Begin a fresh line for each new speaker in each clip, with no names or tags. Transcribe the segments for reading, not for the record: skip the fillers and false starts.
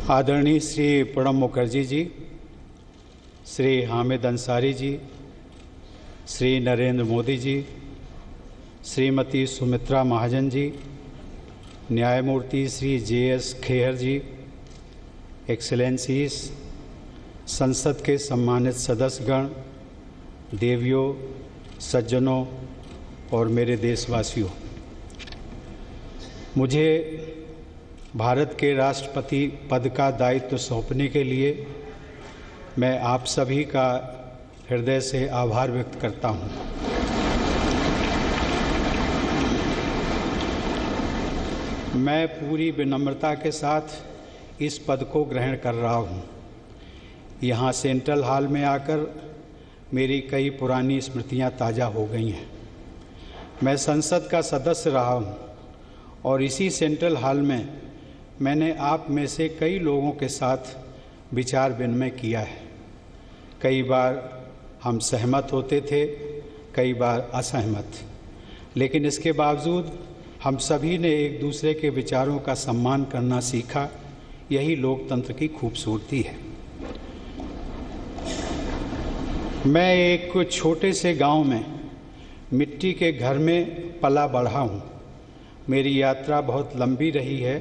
आदरणीय श्री प्रणब मुखर्जी जी, श्री हामिद अंसारी जी, श्री नरेंद्र मोदी जी, श्रीमती सुमित्रा महाजन जी, न्यायमूर्ति श्री JS खेहर जी, excellencies, संसद के सम्मानित सदस्यगण, देवियों, सज्जनों और मेरे देशवासियों, मुझे भारत के राष्ट्रपति पद का दायित्व सौंपने के लिए मैं आप सभी का हृदय से आभार व्यक्त करता हूं। मैं पूरी विनम्रता के साथ इस पद को ग्रहण कर रहा हूं। यहाँ सेंट्रल हॉल में आकर मेरी कई पुरानी स्मृतियां ताज़ा हो गई हैं। मैं संसद का सदस्य रहा हूं और इसी सेंट्रल हॉल में मैंने आप में से कई लोगों के साथ विचार विनिमय किया है। कई बार हम सहमत होते थे, कई बार असहमत, लेकिन इसके बावजूद हम सभी ने एक दूसरे के विचारों का सम्मान करना सीखा। यही लोकतंत्र की खूबसूरती है। मैं एक छोटे से गांव में मिट्टी के घर में पला बढ़ा हूं। मेरी यात्रा बहुत लंबी रही है,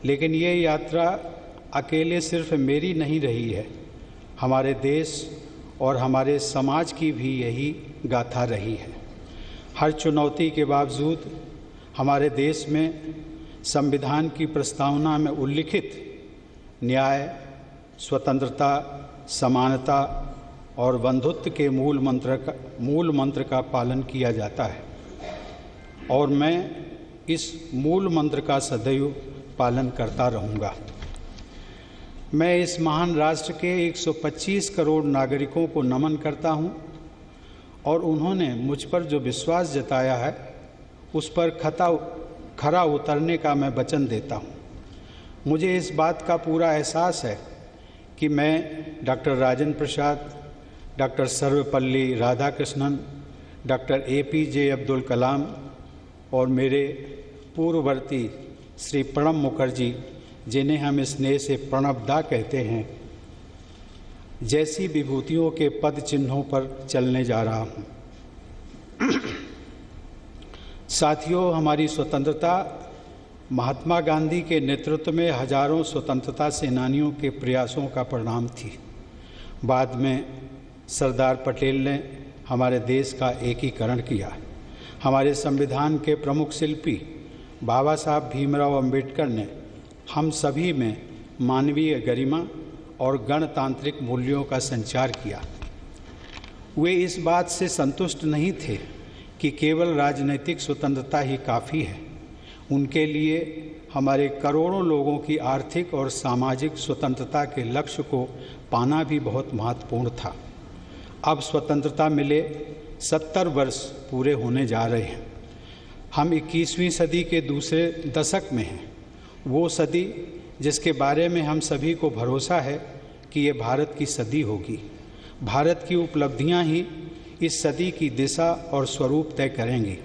लेकिन ये यात्रा अकेले सिर्फ मेरी नहीं रही है। हमारे देश और हमारे समाज की भी यही गाथा रही है। हर चुनौती के बावजूद हमारे देश में संविधान की प्रस्तावना में उल्लिखित न्याय, स्वतंत्रता, समानता और बंधुत्व के मूल मंत्र का पालन किया जाता है और मैं इस मूल मंत्र का सदैव पालन करता रहूँगा। मैं इस महान राष्ट्र के 125 करोड़ नागरिकों को नमन करता हूँ और उन्होंने मुझ पर जो विश्वास जताया है उस पर खरा उतरने का मैं वचन देता हूँ। मुझे इस बात का पूरा एहसास है कि मैं doctor Rajendra Prasad, doctor Sarvepalli Radhakrishnan, doctor APJ Abdul Kalam और मेरे पूर्ववर्ती श्री प्रणब मुखर्जी, जिन्हें हम स्नेह से प्रणब दा कहते हैं, जैसी विभूतियों के पद चिन्हों पर चलने जा रहा हूँ। साथियों, हमारी स्वतंत्रता महात्मा गांधी के नेतृत्व में हजारों स्वतंत्रता सेनानियों के प्रयासों का परिणाम थी। बाद में सरदार पटेल ने हमारे देश का एकीकरण किया। हमारे संविधान के प्रमुख शिल्पी बाबा साहब भीमराव अंबेडकर ने हम सभी में मानवीय गरिमा और गणतांत्रिक मूल्यों का संचार किया। वे इस बात से संतुष्ट नहीं थे कि केवल राजनीतिक स्वतंत्रता ही काफ़ी है। उनके लिए हमारे करोड़ों लोगों की आर्थिक और सामाजिक स्वतंत्रता के लक्ष्य को पाना भी बहुत महत्वपूर्ण था। अब स्वतंत्रता मिले 70 वर्ष पूरे होने जा रहे हैं। हम 21वीं सदी के दूसरे दशक में हैं, वो सदी जिसके बारे में हम सभी को भरोसा है कि ये भारत की सदी होगी। भारत की उपलब्धियां ही इस सदी की दिशा और स्वरूप तय करेंगी।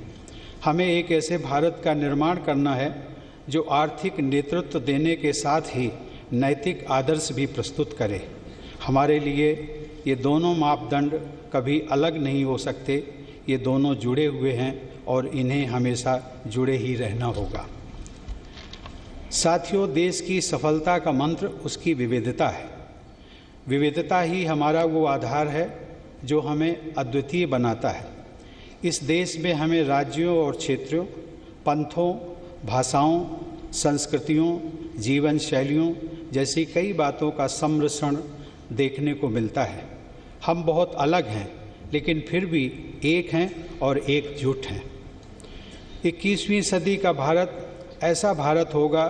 हमें एक ऐसे भारत का निर्माण करना है जो आर्थिक नेतृत्व देने के साथ ही नैतिक आदर्श भी प्रस्तुत करे। हमारे लिए ये दोनों मापदंड कभी अलग नहीं हो सकते। ये दोनों जुड़े हुए हैं और इन्हें हमेशा जुड़े ही रहना होगा। साथियों, देश की सफलता का मंत्र उसकी विविधता है। विविधता ही हमारा वो आधार है जो हमें अद्वितीय बनाता है। इस देश में हमें राज्यों और क्षेत्रों, पंथों, भाषाओं, संस्कृतियों, जीवन शैलियों जैसी कई बातों का सम्मिश्रण देखने को मिलता है। हम बहुत अलग हैं, लेकिन फिर भी एक हैं और एकजुट हैं। 21वीं सदी का भारत ऐसा भारत होगा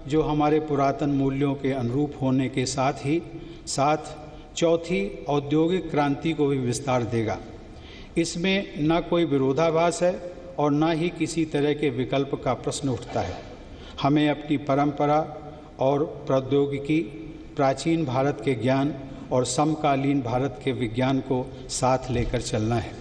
जो हमारे पुरातन मूल्यों के अनुरूप होने के साथ चौथी औद्योगिक क्रांति को भी विस्तार देगा। इसमें न कोई विरोधाभास है और न ही किसी तरह के विकल्प का प्रश्न उठता है। हमें अपनी परंपरा और प्रौद्योगिकी, प्राचीन भारत के ज्ञान और समकालीन भारत के विज्ञान को साथ लेकर चलना है।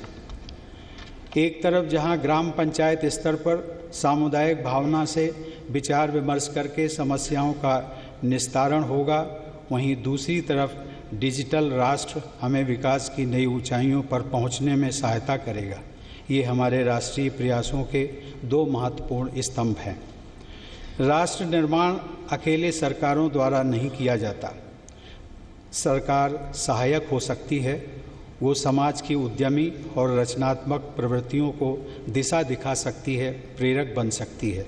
एक तरफ जहां ग्राम पंचायत स्तर पर सामुदायिक भावना से विचार विमर्श करके समस्याओं का निस्तारण होगा, वहीं दूसरी तरफ डिजिटल राष्ट्र हमें विकास की नई ऊंचाइयों पर पहुंचने में सहायता करेगा। ये हमारे राष्ट्रीय प्रयासों के दो महत्वपूर्ण स्तंभ हैं। राष्ट्र निर्माण अकेले सरकारों द्वारा नहीं किया जाता। सरकार सहायक हो सकती है, वो समाज की उद्यमी और रचनात्मक प्रवृत्तियों को दिशा दिखा सकती है, प्रेरक बन सकती है।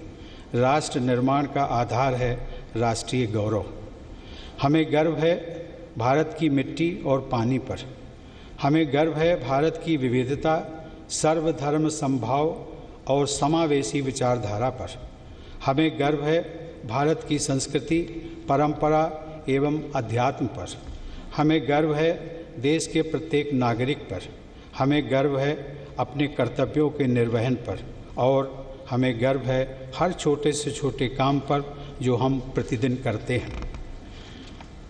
राष्ट्र निर्माण का आधार है राष्ट्रीय गौरव। हमें गर्व है भारत की मिट्टी और पानी पर। हमें गर्व है भारत की विविधता, सर्वधर्म समभाव और समावेशी विचारधारा पर। हमें गर्व है भारत की संस्कृति, परंपरा एवं अध्यात्म पर। हमें गर्व है देश के प्रत्येक नागरिक पर। हमें गर्व है अपने कर्तव्यों के निर्वहन पर, और हमें गर्व है हर छोटे से छोटे काम पर जो हम प्रतिदिन करते हैं।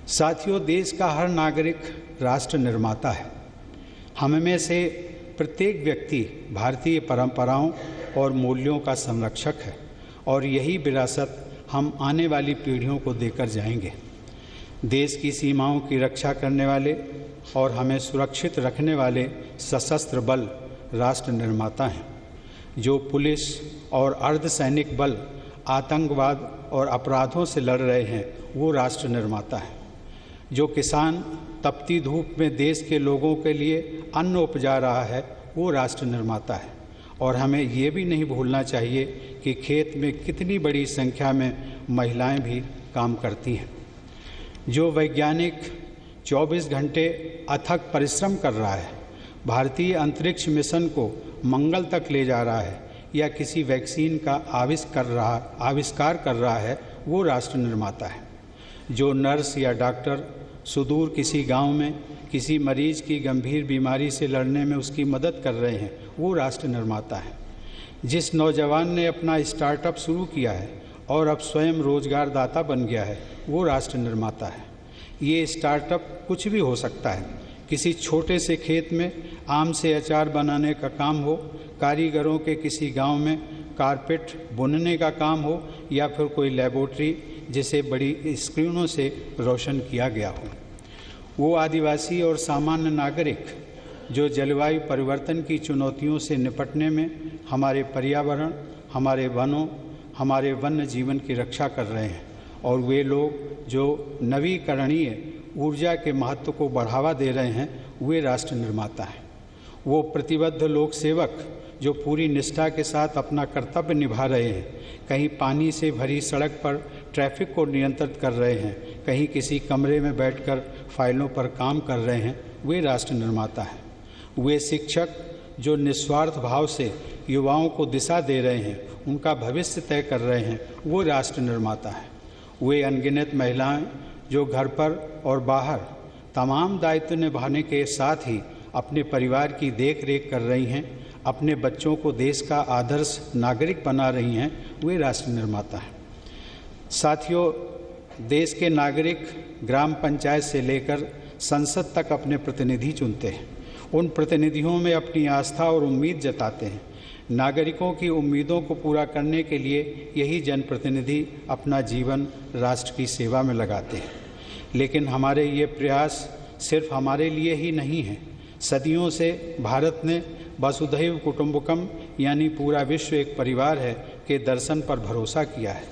साथियों, देश का हर नागरिक राष्ट्र निर्माता है। हम में से प्रत्येक व्यक्ति भारतीय परंपराओं और मूल्यों का संरक्षक है, और यही विरासत हम आने वाली पीढ़ियों को देकर जाएंगे। देश की सीमाओं की रक्षा करने वाले और हमें सुरक्षित रखने वाले सशस्त्र बल राष्ट्र निर्माता हैं। जो पुलिस और अर्धसैनिक बल आतंकवाद और अपराधों से लड़ रहे हैं, वो राष्ट्र निर्माता है। जो किसान तपती धूप में देश के लोगों के लिए अन्न उपजा रहा है, वो राष्ट्र निर्माता है। और हमें ये भी नहीं भूलना चाहिए कि खेत में कितनी बड़ी संख्या में महिलाएं भी काम करती हैं। जो वैज्ञानिक 24 घंटे अथक परिश्रम कर रहा है, भारतीय अंतरिक्ष मिशन को मंगल तक ले जा रहा है, या किसी वैक्सीन का आविष्कार कर रहा है, वो राष्ट्र निर्माता है। जो नर्स या डॉक्टर सुदूर किसी गांव में किसी मरीज की गंभीर बीमारी से लड़ने में उसकी मदद कर रहे हैं, वो राष्ट्र निर्माता है। जिस नौजवान ने अपना स्टार्टअप शुरू किया है और अब स्वयं रोजगार दाता बन गया है, वो राष्ट्र निर्माता है। ये स्टार्टअप कुछ भी हो सकता है। किसी छोटे से खेत में आम से अचार बनाने का काम हो, कारीगरों के किसी गांव में कारपेट बुनने का काम हो, या फिर कोई लेबोरेटरी जिसे बड़ी स्क्रीनों से रोशन किया गया हो। वो आदिवासी और सामान्य नागरिक जो जलवायु परिवर्तन की चुनौतियों से निपटने में हमारे पर्यावरण, हमारे वनों, हमारे वन्य जीवन की रक्षा कर रहे हैं, और वे लोग जो नवीकरणीय ऊर्जा के महत्व को बढ़ावा दे रहे हैं, वे राष्ट्र निर्माता हैं। वो प्रतिबद्ध लोक सेवक जो पूरी निष्ठा के साथ अपना कर्तव्य निभा रहे हैं, कहीं पानी से भरी सड़क पर ट्रैफिक को नियंत्रित कर रहे हैं, कहीं किसी कमरे में बैठकर फाइलों पर काम कर रहे हैं, वे राष्ट्र निर्माता हैं। वे शिक्षक जो निस्वार्थ भाव से युवाओं को दिशा दे रहे हैं, उनका भविष्य तय कर रहे हैं, वो राष्ट्र निर्माता हैं। वे अनगिनत महिलाएं जो घर पर और बाहर तमाम दायित्व निभाने के साथ ही अपने परिवार की देख रेख कर रही हैं, अपने बच्चों को देश का आदर्श नागरिक बना रही हैं, वे राष्ट्र निर्माता हैं। साथियों, देश के नागरिक ग्राम पंचायत से लेकर संसद तक अपने प्रतिनिधि चुनते हैं। उन प्रतिनिधियों में अपनी आस्था और उम्मीद जताते हैं। नागरिकों की उम्मीदों को पूरा करने के लिए यही जनप्रतिनिधि अपना जीवन राष्ट्र की सेवा में लगाते हैं। लेकिन हमारे ये प्रयास सिर्फ हमारे लिए ही नहीं है। सदियों से भारत ने वसुधैव कुटुंबकम यानी पूरा विश्व एक परिवार है के दर्शन पर भरोसा किया है।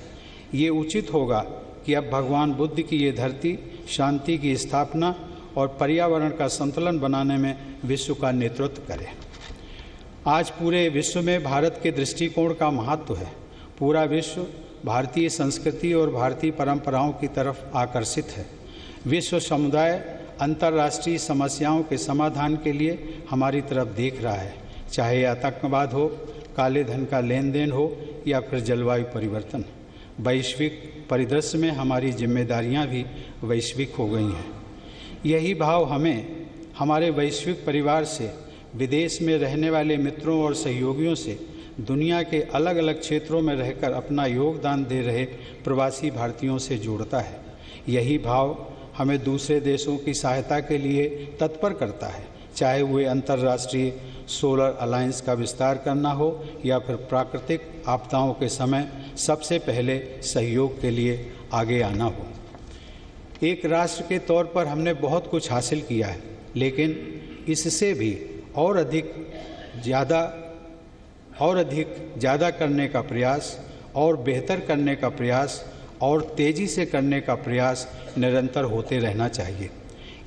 ये उचित होगा कि अब भगवान बुद्ध की ये धरती शांति की स्थापना और पर्यावरण का संतुलन बनाने में विश्व का नेतृत्व करे। आज पूरे विश्व में भारत के दृष्टिकोण का महत्व है। पूरा विश्व भारतीय संस्कृति और भारतीय परंपराओं की तरफ आकर्षित है। विश्व समुदाय अंतर्राष्ट्रीय समस्याओं के समाधान के लिए हमारी तरफ देख रहा है, चाहे आतंकवाद हो, काले धन का लेन देन हो, या फिर जलवायु परिवर्तन। वैश्विक परिदृश्य में हमारी जिम्मेदारियां भी वैश्विक हो गई हैं। यही भाव हमें हमारे वैश्विक परिवार से, विदेश में रहने वाले मित्रों और सहयोगियों से, दुनिया के अलग अलग क्षेत्रों में रहकर अपना योगदान दे रहे प्रवासी भारतीयों से जोड़ता है। यही भाव हमें दूसरे देशों की सहायता के लिए तत्पर करता है, चाहे वे अंतर्राष्ट्रीय सोलर अलायंस का विस्तार करना हो या फिर प्राकृतिक आपदाओं के समय सबसे पहले सहयोग के लिए आगे आना हो। एक राष्ट्र के तौर पर हमने बहुत कुछ हासिल किया है, लेकिन इससे भी और अधिक ज़्यादा करने का प्रयास और बेहतर करने का प्रयास और तेज़ी से करने का प्रयास निरंतर होते रहना चाहिए।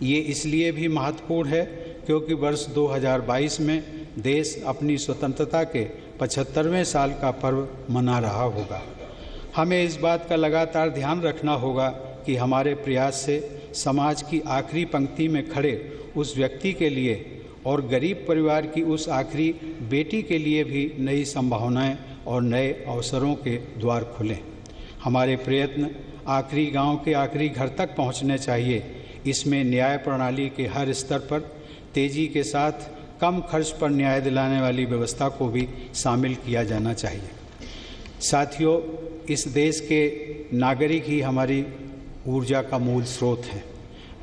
ये इसलिए भी महत्वपूर्ण है क्योंकि वर्ष 2022 में देश अपनी स्वतंत्रता के 75वें साल का पर्व मना रहा होगा। हमें इस बात का लगातार ध्यान रखना होगा कि हमारे प्रयास से समाज की आखिरी पंक्ति में खड़े उस व्यक्ति के लिए और गरीब परिवार की उस आखिरी बेटी के लिए भी नई संभावनाएं और नए अवसरों के द्वार खुलें। हमारे प्रयत्न आखिरी गांव के आखिरी घर तक पहुंचने चाहिए। इसमें न्याय प्रणाली के हर स्तर पर तेज़ी के साथ कम खर्च पर न्याय दिलाने वाली व्यवस्था को भी शामिल किया जाना चाहिए। साथियों, इस देश के नागरिक ही हमारी ऊर्जा का मूल स्रोत हैं।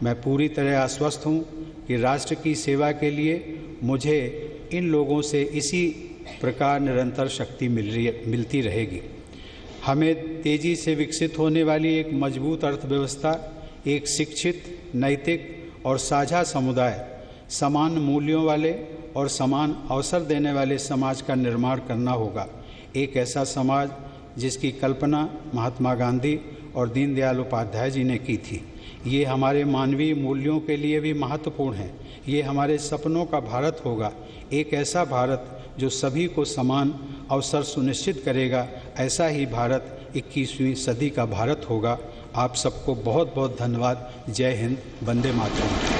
मैं पूरी तरह आश्वस्त हूँ कि राष्ट्र की सेवा के लिए मुझे इन लोगों से इसी प्रकार निरंतर शक्ति मिलती रहेगी। हमें तेज़ी से विकसित होने वाली एक मजबूत अर्थव्यवस्था, एक शिक्षित, नैतिक और साझा समुदाय, समान मूल्यों वाले और समान अवसर देने वाले समाज का निर्माण करना होगा। एक ऐसा समाज जिसकी कल्पना महात्मा गांधी और दीनदयाल उपाध्याय जी ने की थी। ये हमारे मानवीय मूल्यों के लिए भी महत्वपूर्ण है। ये हमारे सपनों का भारत होगा, एक ऐसा भारत जो सभी को समान अवसर सुनिश्चित करेगा। ऐसा ही भारत 21वीं सदी का भारत होगा। आप सबको बहुत बहुत धन्यवाद। जय हिंद, वंदे मातरम।